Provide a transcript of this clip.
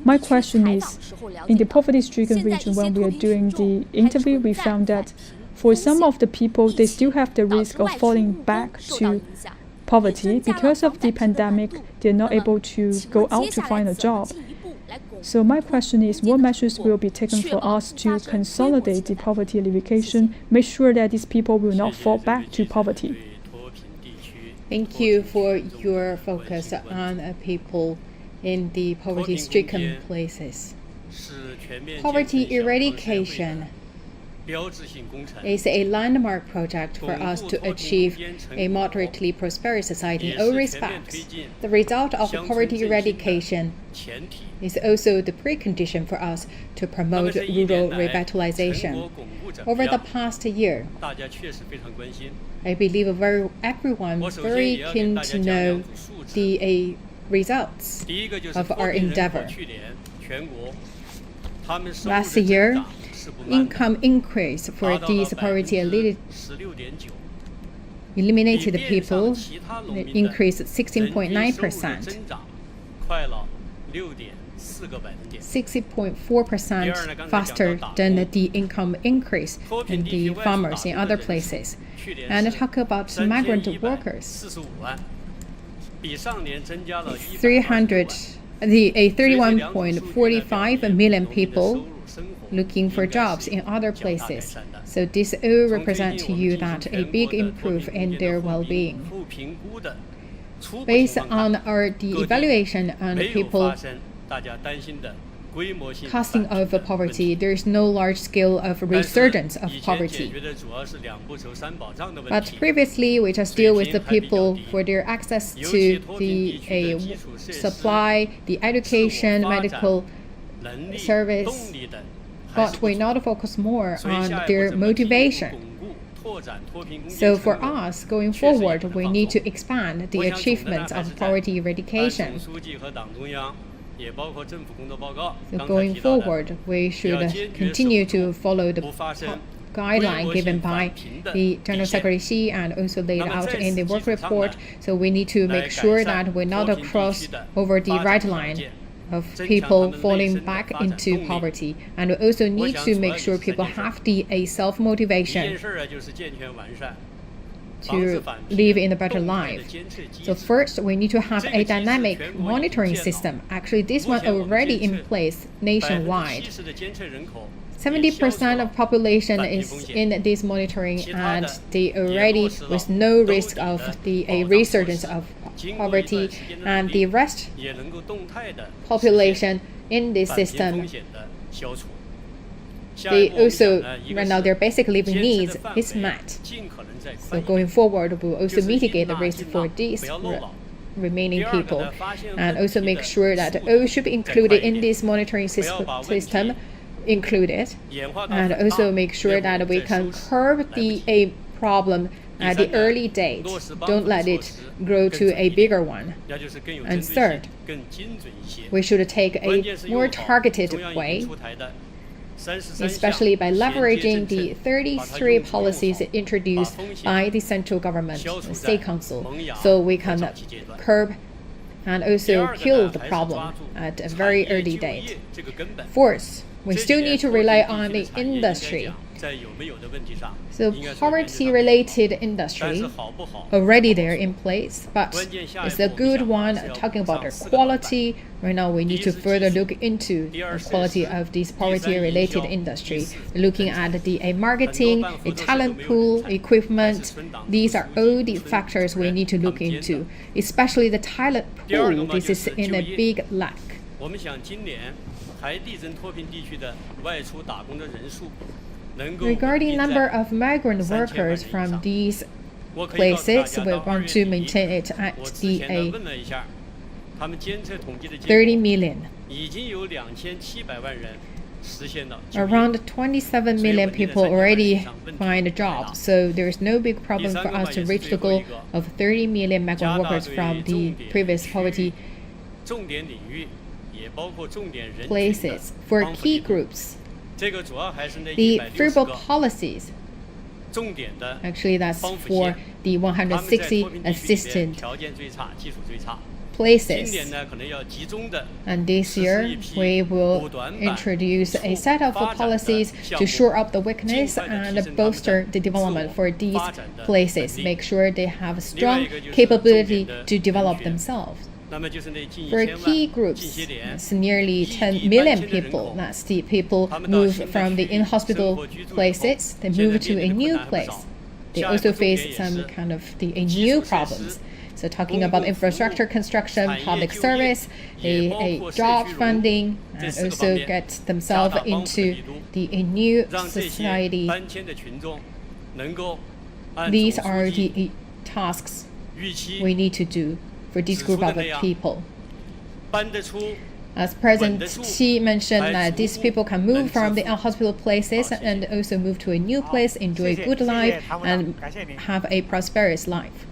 My question is, in the poverty-stricken region, when we are doing the interview, we found that for some of the people, they still have the risk of falling back to poverty. Because of the pandemic, they're not able to go out to find a job. So my question is, what measures will be taken for us to consolidate the poverty alleviation, make sure that these people will not fall back to poverty? Thank you for your focus on people in the poverty-stricken places. Poverty eradication is a landmark project for us to achieve a moderately prosperous society in all respects. The result of poverty eradication is also the precondition for us to promote rural revitalization. Over the past year, I believe everyone is very keen to know the results of our endeavor. Last year, income increase for these poverty eliminated people increased 16.9%. 60.4% faster than the income increase in the farmers in other places. And talk about migrant workers. 31.45 million people looking for jobs in other places. So this all represent to you that a big improvement in their well-being. Based on the evaluation on people casting of poverty, there is no large scale of resurgence of poverty. But previously, we just deal with the people for their access to the supply, the education, medical service, but we not focus more on their motivation. So for us, going forward, we need to expand the achievements of poverty eradication. So going forward, we should continue to follow the guideline given by the General Secretary Xi and also laid out in the work report. So we need to make sure that we not cross over the red line of people falling back into poverty, and we also need to make sure people have the self-motivation to live in a better life. So first, we need to have a dynamic monitoring system. Actually, this one already in place nationwide. 70% of population is in this monitoring, and they already with no risk of a resurgence of poverty, and the rest population in this system, they also right now their basic living needs is met. So going forward, we will also mitigate the risk for these remaining people, and also make sure that all should be included in this monitoring system included, and also make sure that we can curb the problem at the early date. Don't let it grow to a bigger one. And third, we should take a more targeted way, especially by leveraging the 33 policies introduced by the central government, the State Council, so we can curb and also kill the problem at a very early date. Fourth, we still need to rely on the industry. So poverty-related industry already there in place, but it's a good one. Talking about their quality, right now we need to further look into the quality of this poverty-related industry, looking at the marketing, a talent pool, equipment. These are all the factors we need to look into, especially the talent pool. This is in a big lack. Regarding number of migrant workers from these places, we want to maintain it at the 30 million. Around 27 million people already find a job, so there is no big problem for us to reach the goal of 30 million migrant workers from the previous poverty places. For key groups, the frugal policies, actually that's for the 160 assistant places. And this year, we will introduce a set of policies to shore up the weakness and bolster the development for these places. Make sure they have strong capability to develop themselves. For key groups, it's nearly 10 million people. That's the people move from the in-hospital places, they move to a new place. They also face some kind of a new problems. So talking about infrastructure construction, public service, a job funding, and also get themselves into a new society. These are the tasks we need to do for this group of people. As President Xi mentioned, that these people can move from the hospital places and also move to a new place, enjoy a good life, and have a prosperous life.